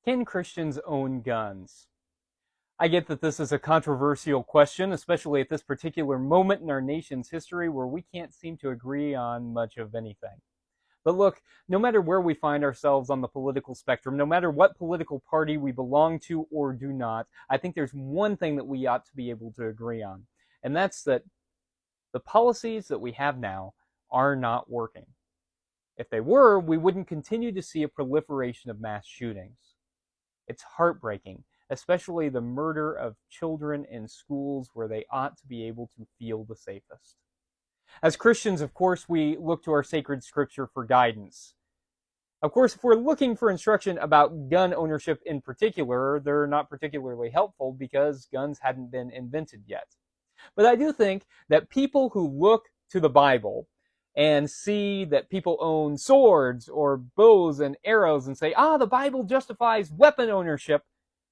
Can Christians own guns? I get that this is a controversial question, especially at this particular moment in our nation's history where we can't seem to agree on much of anything. But look, no matter where we find ourselves on the political spectrum, no matter what political party we belong to or do not, I think there's one thing that we ought to be able to agree on, and that's that the policies that we have now are not working. If they were, we wouldn't continue to see a proliferation of mass shootings. It's heartbreaking, especially the murder of children in schools where they ought to be able to feel the safest. As Christians, of course, we look to our sacred scripture for guidance. Of course, if we're looking for instruction about gun ownership in particular, they're not particularly helpful because guns hadn't been invented yet. But I do think that people who look to the Bible and see that people own swords or bows and arrows and say, the Bible justifies weapon ownership,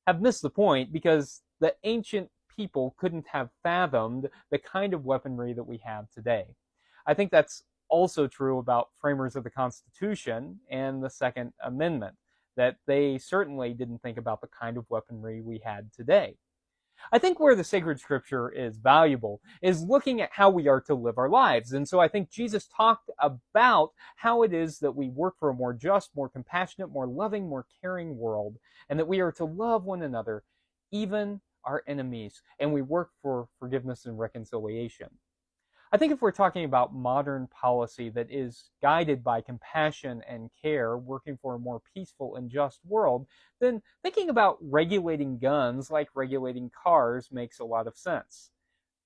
have missed the point because the ancient people couldn't have fathomed the kind of weaponry that we have today. I think that's also true about framers of the Constitution and the Second Amendment, that they certainly didn't think about the kind of weaponry we had today. I think where the sacred scripture is valuable is looking at how we are to live our lives. And so I think Jesus talked about how it is that we work for a more just, more compassionate, more loving, more caring world, and that we are to love one another, even our enemies, and we work for forgiveness and reconciliation. I think if we're talking about modern policy that is guided by compassion and care, working for a more peaceful and just world, then thinking about regulating guns like regulating cars makes a lot of sense.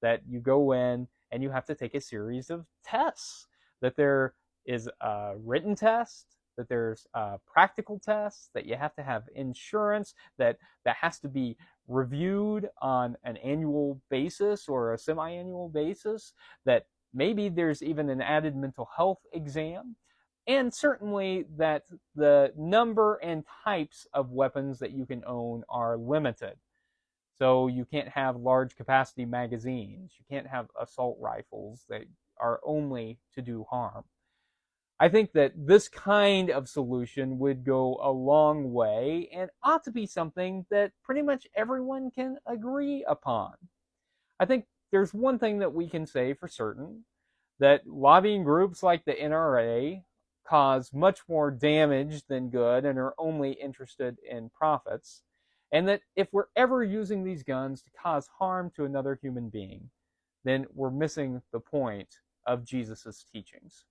That you go in and you have to take a series of tests, that there is a written test, that there's practical tests, that you have to have insurance, that has to be reviewed on an annual basis or a semi-annual basis, that maybe there's even an added mental health exam, and certainly that the number and types of weapons that you can own are limited. So you can't have large capacity magazines, you can't have assault rifles that are only to do harm. I think that this kind of solution would go a long way and ought to be something that pretty much everyone can agree upon. I think there's one thing that we can say for certain, that lobbying groups like the NRA cause much more damage than good and are only interested in profits, and that if we're ever using these guns to cause harm to another human being, then we're missing the point of Jesus' teachings.